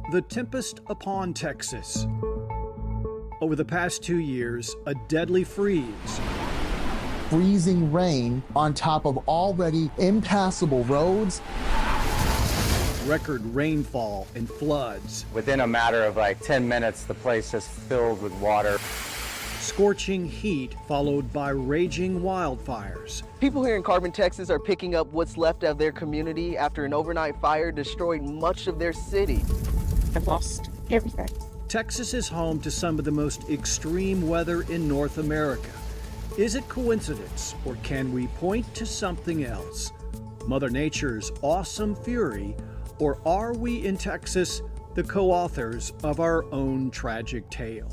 The tempest upon Texas. Over the past 2 years, a deadly freeze. Freezing rain on top of already impassable roads. Record rainfall and floods. Within a matter of like 10 minutes, the place just filled with water. Scorching heat followed by raging wildfires. People here in Carbon, Texas are picking up what's left of their community after an overnight fire destroyed much of their city. I've lost everything. Texas is home to some of the most extreme weather in North America. Is it coincidence, or can we point to something else? Mother Nature's awesome fury, or are we in Texas the co-authors of our own tragic tale?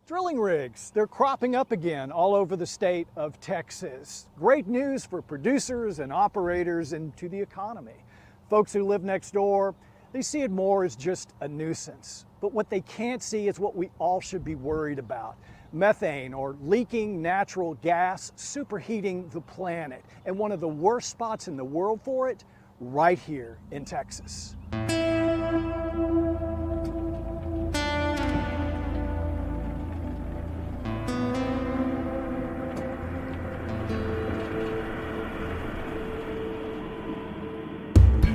Drilling rigs, they're cropping up again all over the state of Texas. Great news for producers and operators and to the economy. Folks who live next door, they see it more as just a nuisance. But what they can't see is what we all should be worried about. Methane, or leaking natural gas, superheating the planet. And one of the worst spots in the world for it, right here in Texas.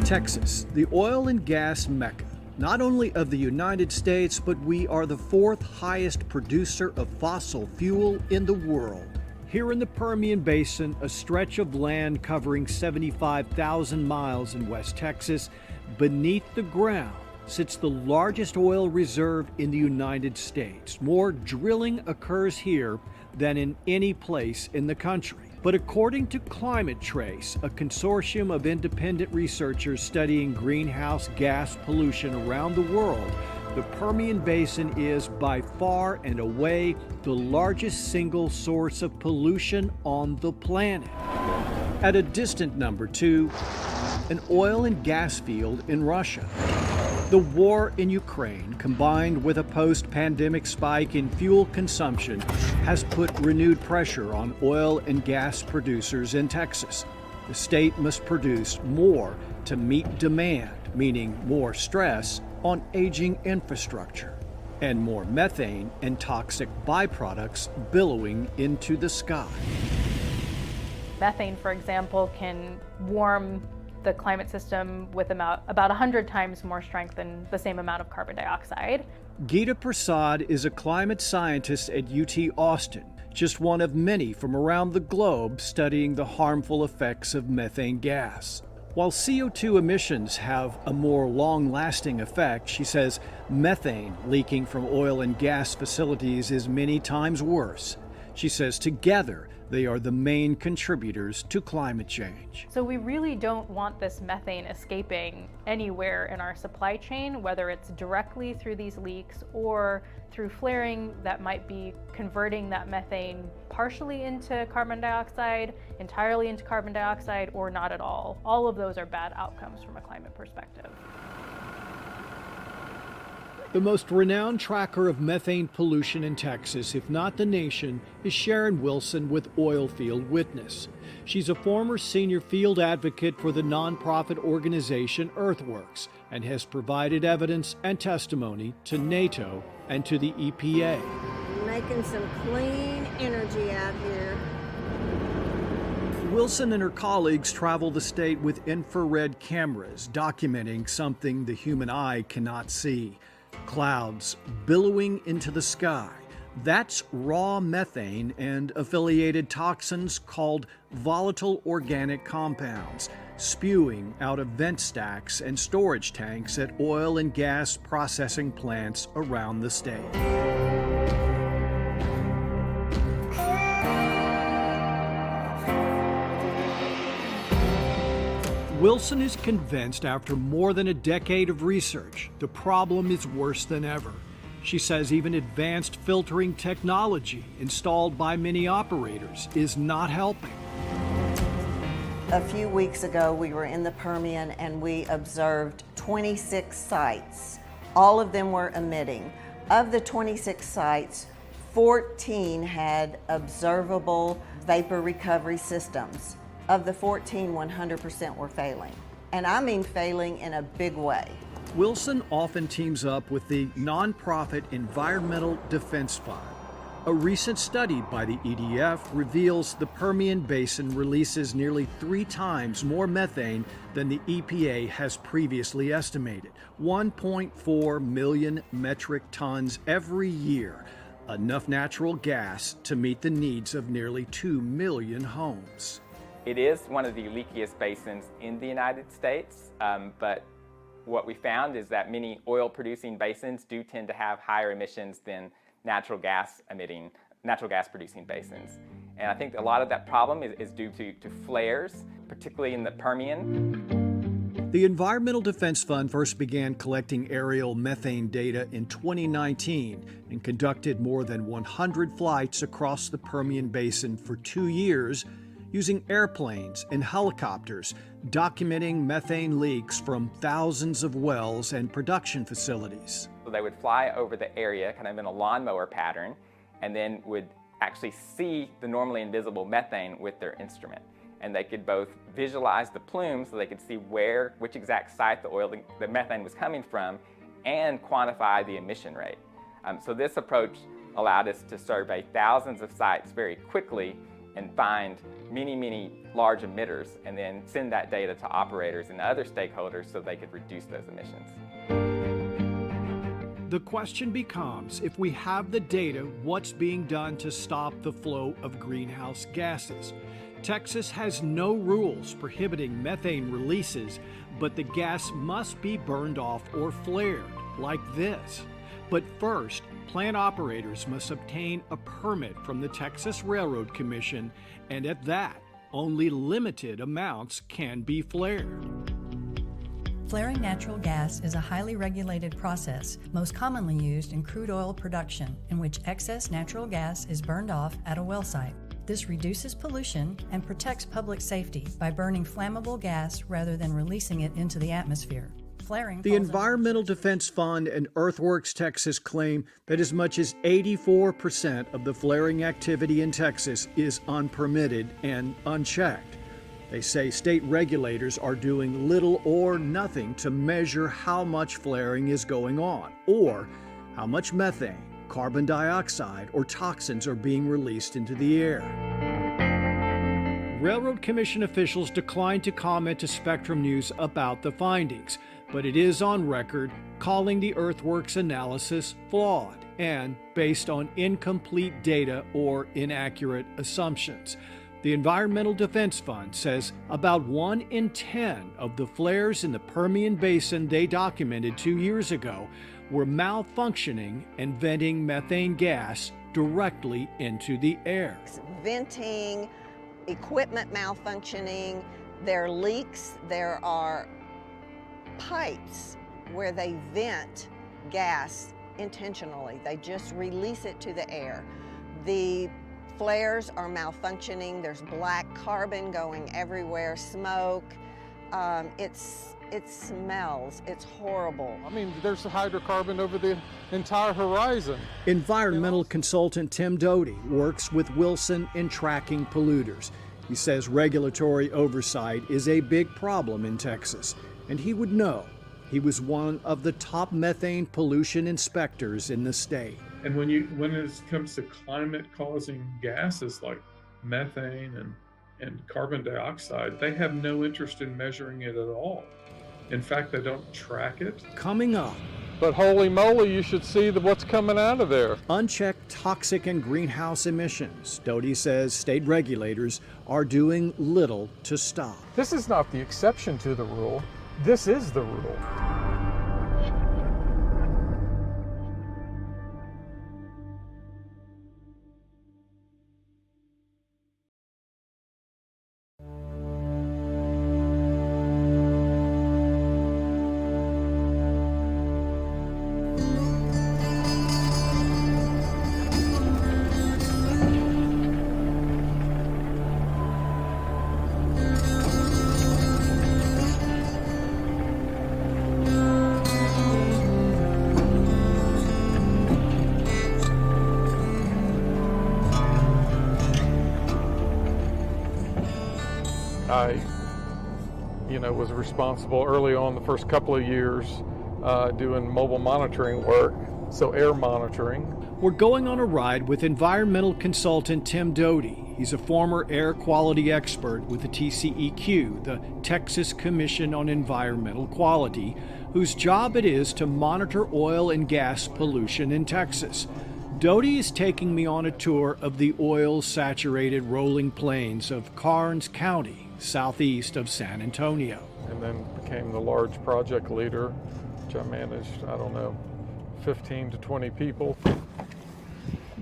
Texas, the oil and gas mecca, not only of the United States, but we are the fourth highest producer of fossil fuel in the world. Here in the Permian Basin, a stretch of land covering 75,000 miles in West Texas, beneath the ground sits the largest oil reserve in the United States. More drilling occurs here than in any place in the country. But according to Climate Trace, a consortium of independent researchers studying greenhouse gas pollution around the world, the Permian Basin is by far and away the largest single source of pollution on the planet. At a distant number two, an oil and gas field in Russia. The war in Ukraine, combined with a post-pandemic spike in fuel consumption, has put renewed pressure on oil and gas producers in Texas. The state must produce more to meet demand, meaning more stress on aging infrastructure, and more methane and toxic byproducts billowing into the sky. Methane, for example, can warm the climate system with about 100 times more strength than the same amount of carbon dioxide. Geeta Prasad is a climate scientist at UT Austin, just one of many from around the globe studying the harmful effects of methane gas. While CO2 emissions have a more long-lasting effect, she says methane leaking from oil and gas facilities is many times worse. She says together, they are the main contributors to climate change. So we really don't want this methane escaping anywhere in our supply chain, whether it's directly through these leaks or through flaring that might be converting that methane partially into carbon dioxide, entirely into carbon dioxide, or not at all. All of those are bad outcomes from a climate perspective. The most renowned tracker of methane pollution in Texas, if not the nation, is Sharon Wilson with Oilfield Witness. She's a former senior field advocate for the nonprofit organization Earthworks and has provided evidence and testimony to NATO and to the EPA. Making some clean energy out here. Wilson and her colleagues travel the state with infrared cameras documenting something the human eye cannot see. Clouds billowing into the sky. That's raw methane and affiliated toxins called volatile organic compounds, spewing out of vent stacks and storage tanks at oil and gas processing plants around the state. Wilson is convinced after more than a decade of research, the problem is worse than ever. She says even advanced filtering technology installed by many operators is not helping. A few weeks ago, we were in the Permian and we observed 26 sites. All of them were emitting. Of the 26 sites, 14 had observable vapor recovery systems. Of the 14, 100% were failing. and I mean failing in a big way. Wilson often teams up with the nonprofit Environmental Defense Fund. A recent study by the EDF reveals the Permian Basin releases nearly 3 times more methane than the EPA has previously estimated, 1.4 million metric tons every year, enough natural gas to meet the needs of nearly 2 million homes. It is one of the leakiest basins in the United States, but what we found is that many oil-producing basins do tend to have higher emissions than natural gas producing basins. And I think a lot of that problem is due to flares, particularly in the Permian. The Environmental Defense Fund first began collecting aerial methane data in 2019 and conducted more than 100 flights across the Permian Basin for 2 years using airplanes and helicopters, documenting methane leaks from thousands of wells and production facilities. So they would fly over the area kind of in a lawnmower pattern and then would actually see the normally invisible methane with their instrument. And they could both visualize the plume so they could see which exact site the methane was coming from, and quantify the emission rate. So this approach allowed us to survey thousands of sites very quickly and find many large emitters, and then send that data to operators and other stakeholders so they could reduce those emissions. The question becomes, if we have the data, what's being done to stop the flow of greenhouse gases? Texas has no rules prohibiting methane releases, but the gas must be burned off or flared, like this. But first, plant operators must obtain a permit from the Texas Railroad Commission, and at that, only limited amounts can be flared. Flaring natural gas is a highly regulated process, most commonly used in crude oil production, in which excess natural gas is burned off at a well site. This reduces pollution and protects public safety by burning flammable gas rather than releasing it into the atmosphere. Flaring The Environmental Defense Fund and Earthworks Texas claim that as much as 84% of the flaring activity in Texas is unpermitted and unchecked. They say state regulators are doing little or nothing to measure how much flaring is going on, or how much methane, carbon dioxide, or toxins are being released into the air. Railroad Commission officials declined to comment to Spectrum News about the findings, but it is on record calling the Earthworks analysis flawed and based on incomplete data or inaccurate assumptions. The Environmental Defense Fund says about 1 in 10 of the flares in the Permian Basin they documented 2 years ago were malfunctioning and venting methane gas directly into the air. Venting, equipment malfunctioning, there are leaks, there are pipes where they vent gas intentionally. They just release it to the air. The flares are malfunctioning. There's black carbon going everywhere, smoke. It smells. It's horrible. I mean, there's hydrocarbon over the entire horizon. Environmental consultant Tim Doty works with Wilson in tracking polluters. He says regulatory oversight is a big problem in Texas, and he would know. He was one of the top methane pollution inspectors in the state. And when it comes to climate-causing gases like methane and carbon dioxide, they have no interest in measuring it at all. In fact, they don't track it. Coming up. But holy moly, you should see what's coming out of there. Unchecked toxic and greenhouse emissions. Doty says state regulators are doing little to stop. This is not the exception to the rule. This is the rule. was responsible early on the first couple of years doing mobile monitoring work, so air monitoring. We're going on a ride with environmental consultant Tim Doty. He's a former air quality expert with the TCEQ, the Texas Commission on Environmental Quality, whose job it is to monitor oil and gas pollution in Texas. Doty is taking me on a tour of the oil-saturated rolling plains of Karnes County, southeast of San Antonio. And then became the large project leader, which I managed, 15 to 20 people.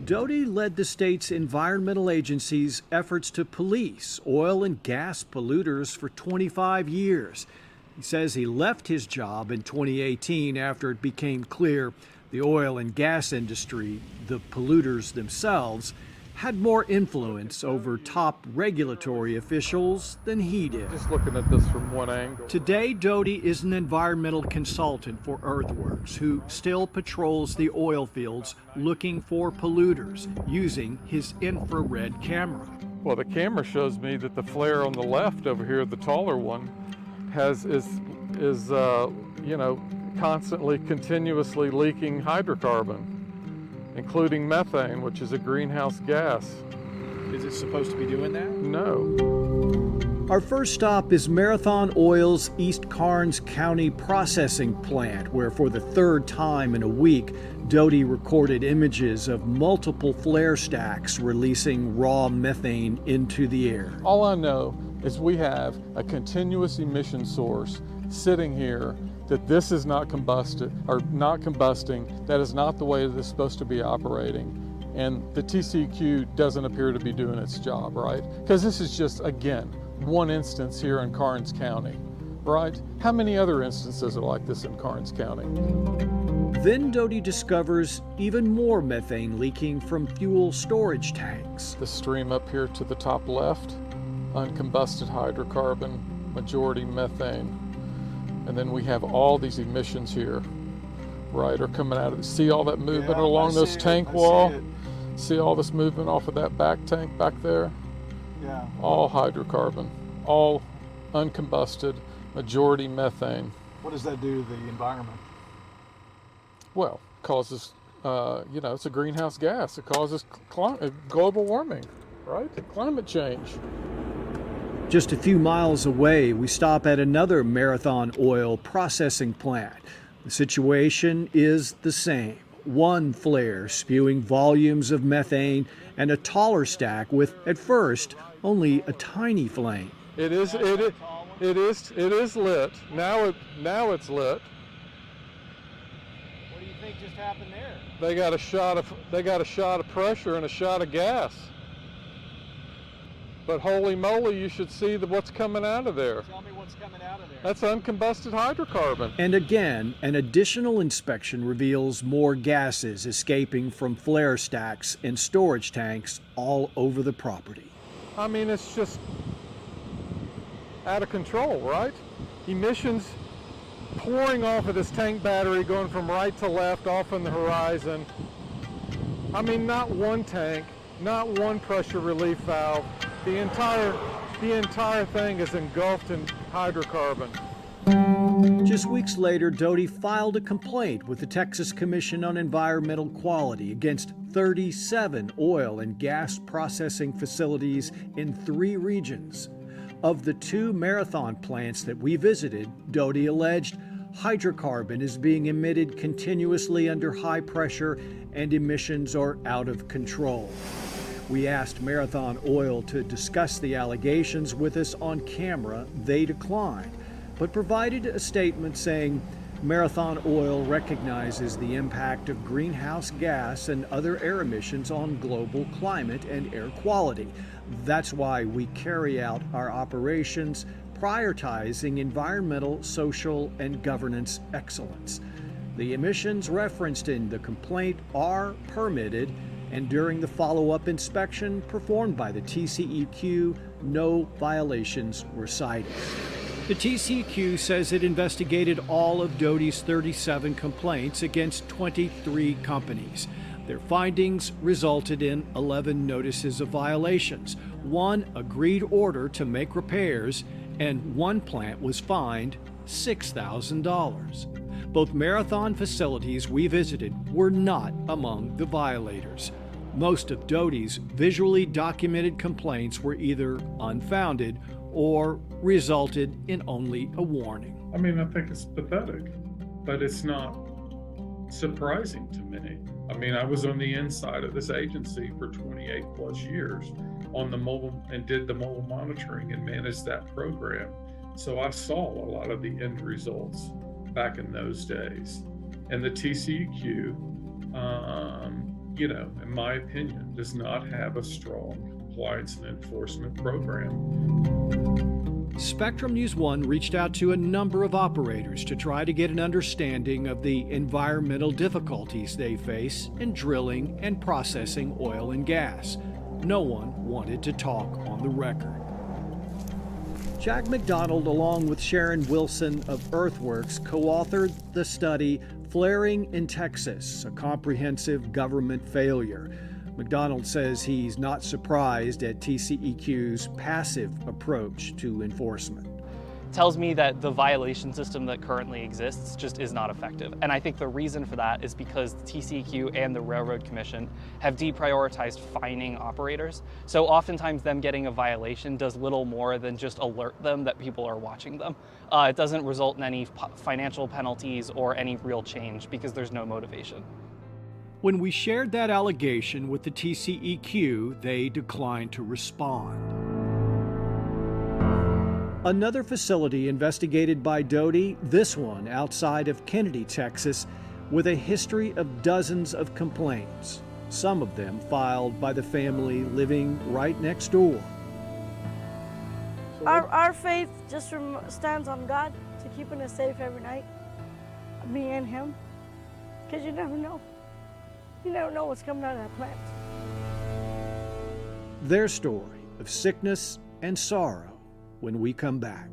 Doty led the state's environmental agency's efforts to police oil and gas polluters for 25 years. He says he left his job in 2018 after it became clear the oil and gas industry, the polluters themselves, had more influence over top regulatory officials than he did. Just looking at this from one angle. Today, Doty is an environmental consultant for Earthworks who still patrols the oil fields looking for polluters using his infrared camera. Well, the camera shows me that the flare on the left over here, the taller one, is constantly, continuously leaking hydrocarbon, including methane, which is a greenhouse gas. Is it supposed to be doing that? No. Our first stop is Marathon Oil's East Karnes County processing plant, where for the third time in a week, Doty recorded images of multiple flare stacks releasing raw methane into the air. All I know is we have a continuous emission source sitting here that this is not combusting. That is not the way that it's supposed to be operating. And the TCEQ doesn't appear to be doing its job, right? Because this is just, again, one instance here in Karnes County, right? How many other instances are like this in Karnes County? Then Doty discovers even more methane leaking from fuel storage tanks. The stream up here to the top left, uncombusted hydrocarbon, majority methane. And then we have all these emissions here, right, are coming out of it. See all that movement along those tank wall? See all this movement off of that back tank back there? Yeah. All hydrocarbon, all uncombusted, majority methane. What does that do to the environment? Well, causes, it's a greenhouse gas. It causes global warming, right? Climate change. Just a few miles away, we stop at another Marathon Oil processing plant. The situation is the same. One flare spewing volumes of methane and a taller stack with, at first, only a tiny flame. It is lit. Now it's lit. What do you think just happened there? They got a shot of pressure and a shot of gas. But holy moly, you should see what's coming out of there. Tell me what's coming out of there. That's uncombusted hydrocarbon. And again, an additional inspection reveals more gases escaping from flare stacks and storage tanks all over the property. I mean, it's just out of control, right? Emissions pouring off of this tank battery, going from right to left off on the horizon. I mean, not one tank, not one pressure relief valve. The entire thing is engulfed in hydrocarbon. Just weeks later, Doty filed a complaint with the Texas Commission on Environmental Quality against 37 oil and gas processing facilities in 3 regions. Of the 2 Marathon plants that we visited, Doty alleged hydrocarbon is being emitted continuously under high pressure and emissions are out of control. We asked Marathon Oil to discuss the allegations with us on camera. They declined, but provided a statement saying Marathon Oil recognizes the impact of greenhouse gas and other air emissions on global climate and air quality. That's why we carry out our operations, prioritizing environmental, social, and governance excellence. The emissions referenced in the complaint are permitted, and during the follow-up inspection performed by the TCEQ, no violations were cited. The TCEQ says it investigated all of Doty's 37 complaints against 23 companies. Their findings resulted in 11 notices of violations, 1 agreed order to make repairs, and one plant was fined $6,000. Both Marathon facilities we visited were not among the violators. Most of Doty's visually documented complaints were either unfounded or resulted in only a warning. I mean, I think it's pathetic, but it's not surprising to me. I mean, I was on the inside of this agency for 28 plus years on the mobile and did the mobile monitoring and managed that program. So I saw a lot of the end results back in those days. And the TCEQ, in my opinion, does not have a strong compliance and enforcement program. Spectrum News 1 reached out to a number of operators to try to get an understanding of the environmental difficulties they face in drilling and processing oil and gas. No one wanted to talk on the record. Jack McDonald, along with Sharon Wilson of Earthworks, co-authored the study Flaring in Texas, a comprehensive government failure. McDonald says he's not surprised at TCEQ's passive approach to enforcement. Tells me that the violation system that currently exists just is not effective. And I think the reason for that is because the TCEQ and the Railroad Commission have deprioritized fining operators. So oftentimes them getting a violation does little more than just alert them that people are watching them. It doesn't result in any financial penalties or any real change because there's no motivation. When we shared that allegation with the TCEQ, they declined to respond. Another facility investigated by Doty, this one outside of Kennedy, Texas, with a history of dozens of complaints, some of them filed by the family living right next door. Our faith just stands on God to keeping us safe every night, me and him, because you never know. You never know what's coming out of that plant. Their story of sickness and sorrow when we come back.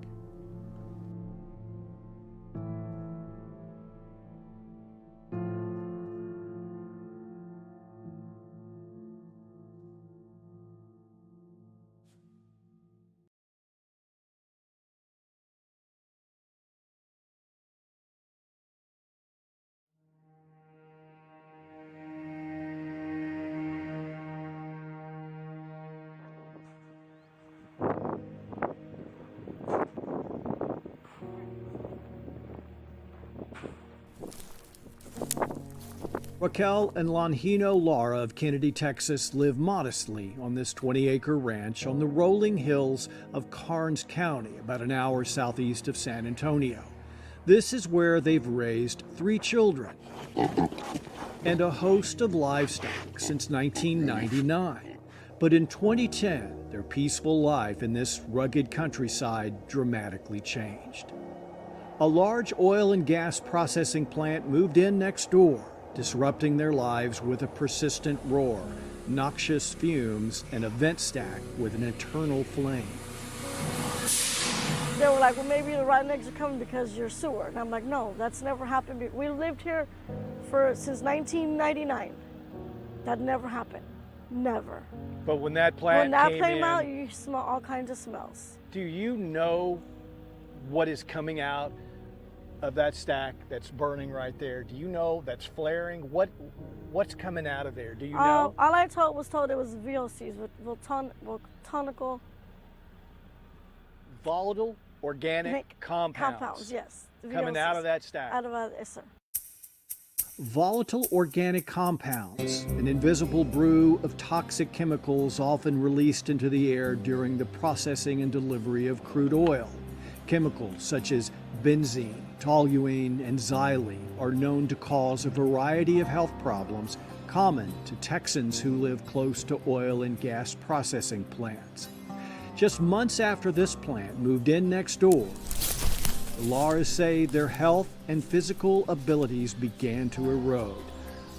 Raquel and Longino Lara of Kennedy, Texas live modestly on this 20-acre ranch on the rolling hills of Karnes County, about an hour southeast of San Antonio. This is where they've raised 3 children and a host of livestock since 1999. But in 2010, their peaceful life in this rugged countryside dramatically changed. A large oil and gas processing plant moved in next door, disrupting their lives with a persistent roar, noxious fumes, and a vent stack with an eternal flame. They were like, well, maybe the rednecks are coming because you're sewer. And I'm like, no, that's never happened. We lived here since 1999. That never happened. Never. But when that plant came out, you smell all kinds of smells. Do you know what is coming out of that stack that's burning right there? Do you know that's flaring? What's coming out of there? Do you know? All I was told it was VOCs, volatile organic compounds. Yes. Coming out of that stack. Yes, sir. Volatile organic compounds, an invisible brew of toxic chemicals often released into the air during the processing and delivery of crude oil. Chemicals such as benzene, toluene, and xylene are known to cause a variety of health problems common to Texans who live close to oil and gas processing plants. Just months after this plant moved in next door, the Laras say their health and physical abilities began to erode.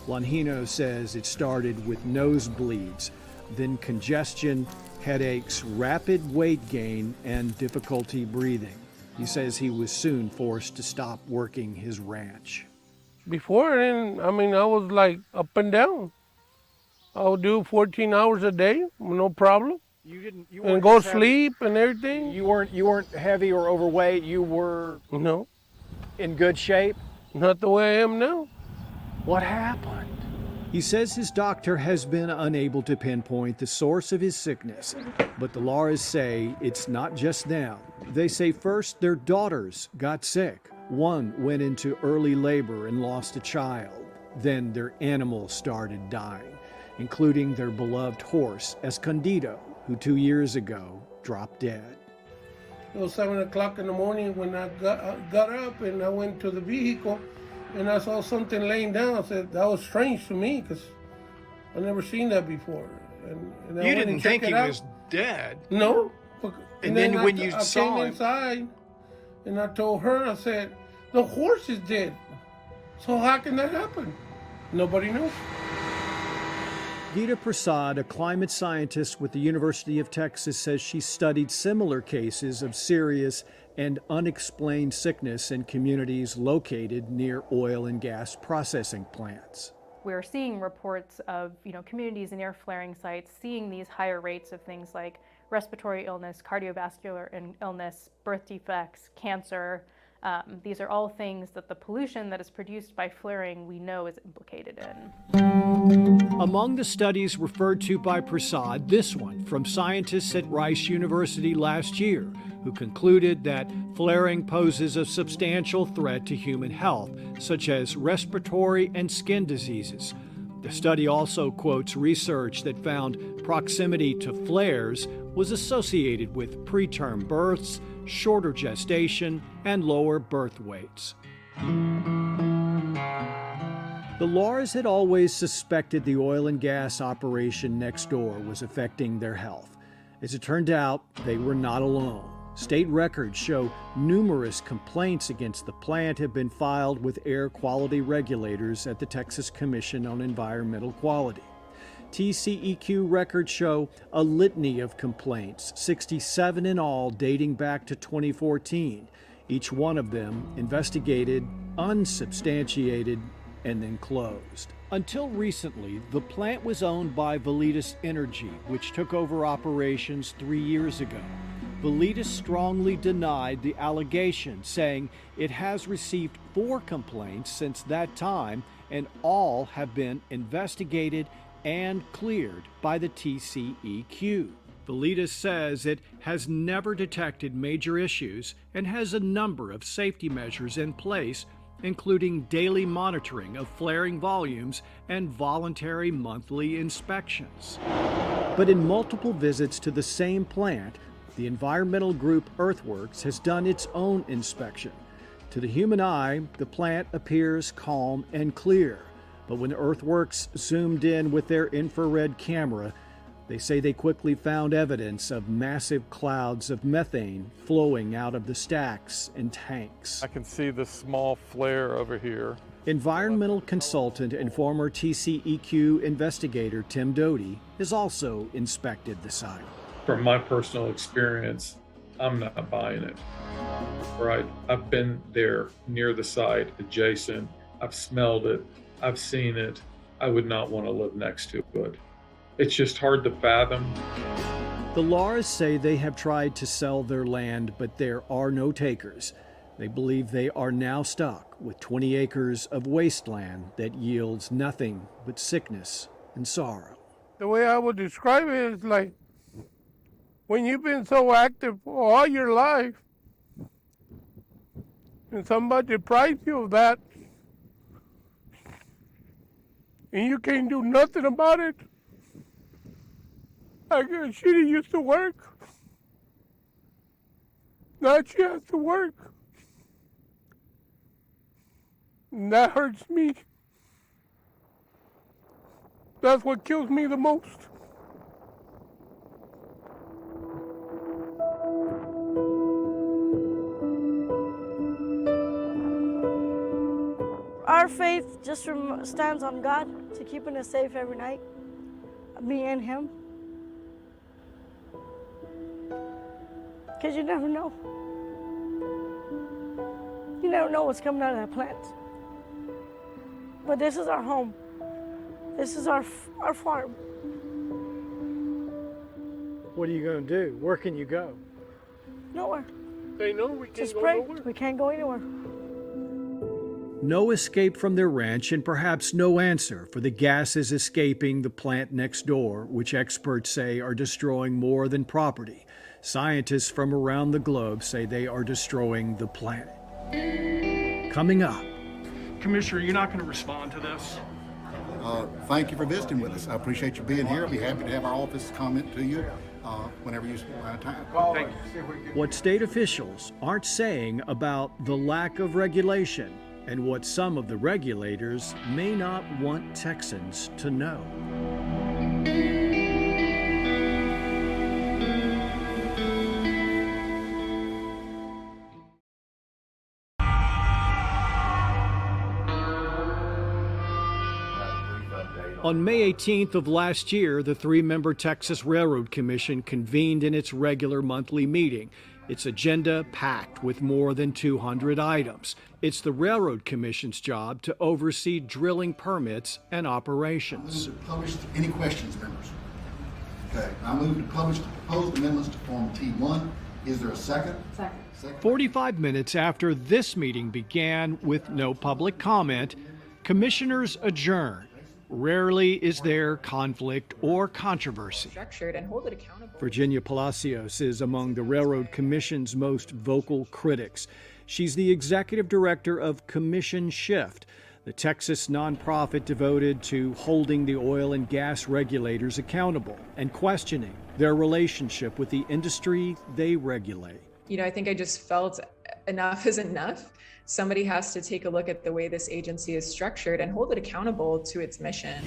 Longino says it started with nosebleeds, then congestion, headaches, rapid weight gain, and difficulty breathing. He says he was soon forced to stop working his ranch. Before then, I was like up and down. I would do 14 hours a day, no problem. You and weren't go just heavy. sleep and everything. You weren't heavy or overweight. You were No, in good shape. not the way I am now. What happened? He says his doctor has been unable to pinpoint the source of his sickness, but the Laras say it's not just them. They say first their daughters got sick. One went into early labor and lost a child. Then their animals started dying, including their beloved horse, Escondido, who 2 years ago dropped dead. It was 7 o'clock in the morning when I got up and I went to the vehicle and I saw something laying down. I said, that was strange to me because I never seen that before. And I You went didn't and think checked he it out. was dead? No. And then when you I saw came him- inside and I told her, I said, the horse is dead. So how can that happen? Nobody knows. Geeta Prasad, a climate scientist with the University of Texas, says she studied similar cases of serious and unexplained sickness in communities located near oil and gas processing plants. We're seeing reports of communities near flaring sites seeing these higher rates of things like respiratory illness, cardiovascular illness, birth defects, cancer. These are all things that the pollution that is produced by flaring we know is implicated in. Among the studies referred to by Prasad, this one from scientists at Rice University last year, who concluded that flaring poses a substantial threat to human health, such as respiratory and skin diseases. The study also quotes research that found proximity to flares was associated with preterm births, shorter gestation, and lower birth weights. The Laras had always suspected the oil and gas operation next door was affecting their health. As it turned out, they were not alone. State records show numerous complaints against the plant have been filed with air quality regulators at the Texas Commission on Environmental Quality. TCEQ records show a litany of complaints, 67 in all, dating back to 2014. Each one of them investigated, unsubstantiated, and then closed. Until recently, the plant was owned by Validus Energy, which took over operations 3 years ago. Validus strongly denied the allegation, saying it has received 4 complaints since that time, and all have been investigated and cleared by the TCEQ. Validus says it has never detected major issues and has a number of safety measures in place, including daily monitoring of flaring volumes and voluntary monthly inspections. But in multiple visits to the same plant, the environmental group Earthworks has done its own inspection. To the human eye, the plant appears calm and clear. But when Earthworks zoomed in with their infrared camera, they say they quickly found evidence of massive clouds of methane flowing out of the stacks and tanks. I can see the small flare over here. Environmental consultant and former TCEQ investigator Tim Doty has also inspected the site. From my personal experience, I'm not buying it. Right? I've been there near the site, adjacent. I've smelled it. I've seen it. I would not want to live next to it. It's just hard to fathom. The Laras say they have tried to sell their land, but there are no takers. They believe they are now stuck with 20 acres of wasteland that yields nothing but sickness and sorrow. The way I would describe it is like when you've been so active for all your life and somebody deprives you of that and you can't do nothing about it. Like she used to work. Now she has to work. And that hurts me. That's what kills me the most. Our faith just stands on God to keeping us safe every night, me and him. Because you never know. You never know what's coming out of that plant. But this is our home. This is our farm. What are you going to do? Where can you go? Nowhere. They know we can't Just go pray. nowhere. We can't go anywhere. No escape from their ranch and perhaps no answer for the gases escaping the plant next door, which experts say are destroying more than property. Scientists from around the globe say they are destroying the planet. Coming up. Commissioner, you're not going to respond to this? Thank you for visiting with us. I appreciate you being here. I'll be happy to have our office comment to you whenever you have time. Thank you. What state officials aren't saying about the lack of regulation and what some of the regulators may not want Texans to know. On May 18th of last year, the three-member Texas Railroad Commission convened in its regular monthly meeting. Its agenda packed with more than 200 items. It's the Railroad Commission's job to oversee drilling permits and operations. I move to publish any questions, members. Okay, I move to publish the proposed amendments to Form T1. Is there a second? Second. 45 minutes after this meeting began with no public comment, commissioners adjourn. Rarely is there conflict or controversy. Structured and hold it accountable. Virginia Palacios is among the Railroad Commission's most vocal critics. She's the executive director of Commission Shift, the Texas nonprofit devoted to holding the oil and gas regulators accountable and questioning their relationship with the industry they regulate. You know, I think I just felt enough is enough. Somebody has to take a look at the way this agency is structured and hold it accountable to its mission.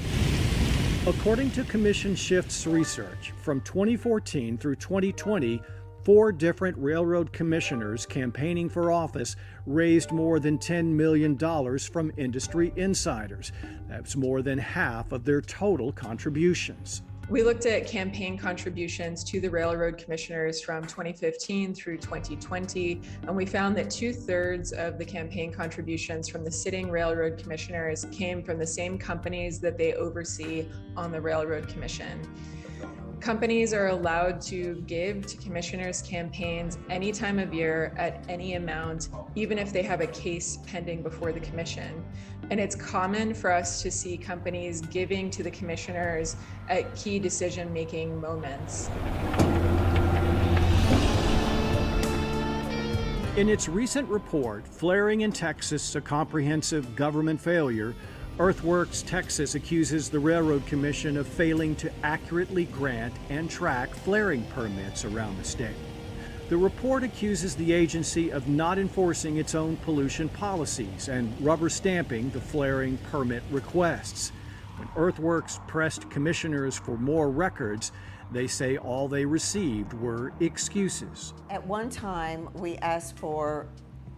According to Commission Shift's research, from 2014 through 2020, 4 different railroad commissioners campaigning for office raised more than $10 million from industry insiders. That's more than half of their total contributions. We looked at campaign contributions to the railroad commissioners from 2015 through 2020, and we found that 2/3 of the campaign contributions from the sitting railroad commissioners came from the same companies that they oversee on the Railroad Commission. Companies are allowed to give to commissioners' campaigns any time of year at any amount, even if they have a case pending before the commission. And it's common for us to see companies giving to the commissioners at key decision-making moments. In its recent report, Flaring in Texas, a Comprehensive Government Failure, Earthworks Texas accuses the Railroad Commission of failing to accurately grant and track flaring permits around the state. The report accuses the agency of not enforcing its own pollution policies and rubber stamping the flaring permit requests. When Earthworks pressed commissioners for more records, they say all they received were excuses. At one time, we asked for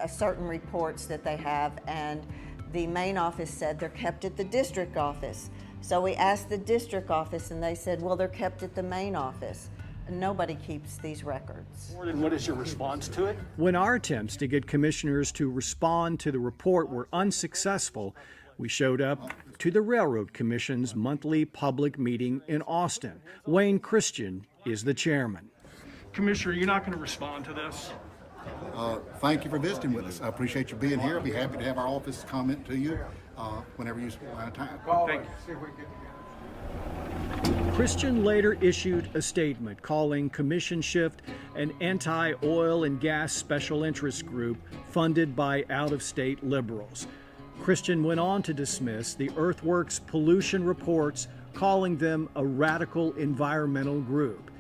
certain reports that they have, and the main office said they're kept at the district office. So we asked the district office and they said, well, they're kept at the main office. Nobody keeps these records. And what is your response to it? When our attempts to get commissioners to respond to the report were unsuccessful, we showed up to the Railroad Commission's monthly public meeting in Austin. Wayne Christian is the chairman. Commissioner, you're not going to respond to this? Thank you for visiting with us. I appreciate you being here. I'll be happy to have our office comment to you whenever you have time. Thank you. Christian later issued a statement calling Commission Shift an anti-oil and gas special interest group funded by out-of-state liberals. Christian went on to dismiss the Earthworks pollution reports, calling them a radical environmental group.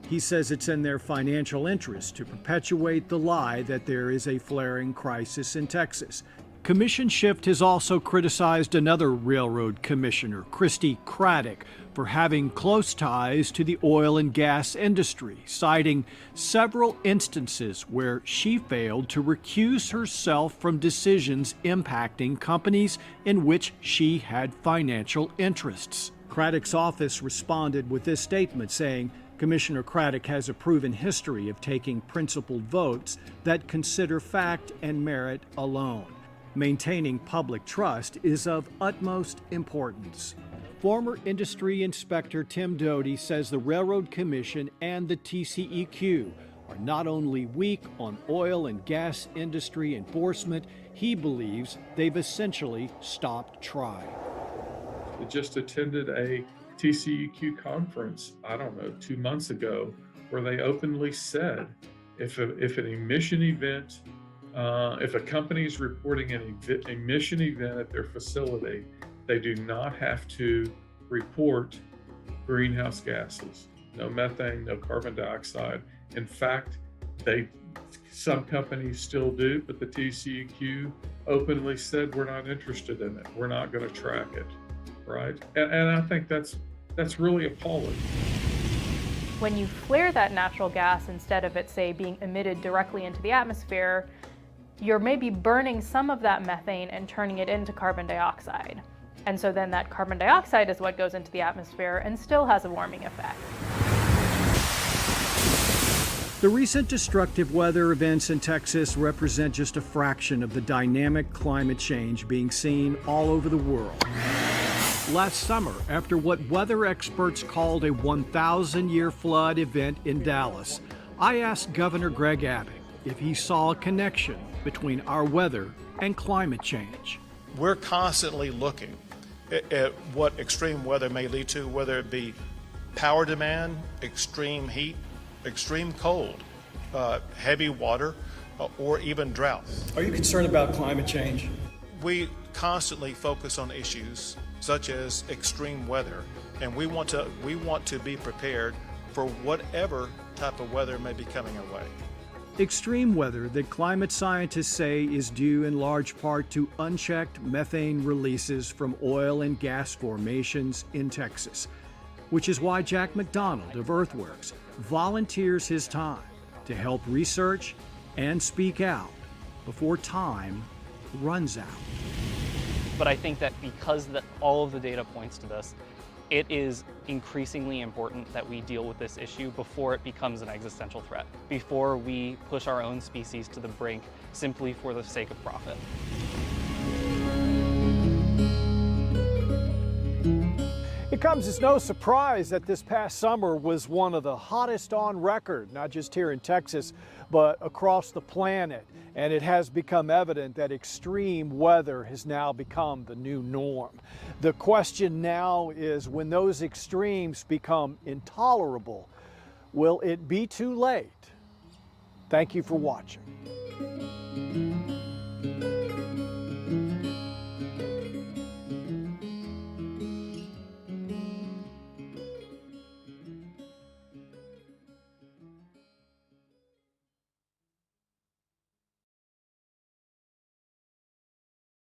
He says it's in their financial interest to perpetuate the lie that there is a flaring crisis in Texas. Commission Shift has also criticized another railroad commissioner, Christy Craddock, for having close ties to the oil and gas industry, citing several instances where she failed to recuse herself from decisions impacting companies in which she had financial interests. Craddock's office responded with this statement saying, Commissioner Craddock has a proven history of taking principled votes that consider fact and merit alone. Maintaining public trust is of utmost importance. Former industry inspector Tim Doty says the Railroad Commission and the TCEQ are not only weak on oil and gas industry enforcement, he believes they've essentially stopped trying. I just attended a TCEQ conference, 2 months ago, where they openly said if an emission event, if a company is reporting an emission event at their facility, they do not have to report greenhouse gases, no methane, no carbon dioxide. In fact, some companies still do, but the TCEQ openly said we're not interested in it. We're not going to track it, right? And I think that's really appalling. When you flare that natural gas, instead of it, say, being emitted directly into the atmosphere, you're maybe burning some of that methane and turning it into carbon dioxide. And so then that carbon dioxide is what goes into the atmosphere and still has a warming effect. The recent destructive weather events in Texas represent just a fraction of the dynamic climate change being seen all over the world. Last summer, after what weather experts called a 1,000-year flood event in Dallas, I asked Governor Greg Abbott if he saw a connection between our weather and climate change. We're constantly looking at what extreme weather may lead to, whether it be power demand, extreme heat, extreme cold, heavy water, or even drought. Are you concerned about climate change? We constantly focus on issues such as extreme weather, and we want to be prepared for whatever type of weather may be coming our way. Extreme weather that climate scientists say is due in large part to unchecked methane releases from oil and gas formations in Texas, which is why Jack McDonald of Earthworks volunteers his time to help research and speak out before time runs out. But I think that because all of the data points to this, it is increasingly important that we deal with this issue before it becomes an existential threat, before we push our own species to the brink simply for the sake of profit. It comes as no surprise that this past summer was one of the hottest on record, not just here in Texas, but across the planet. And it has become evident that extreme weather has now become the new norm. The question now is, when those extremes become intolerable, will it be too late? Thank you for watching.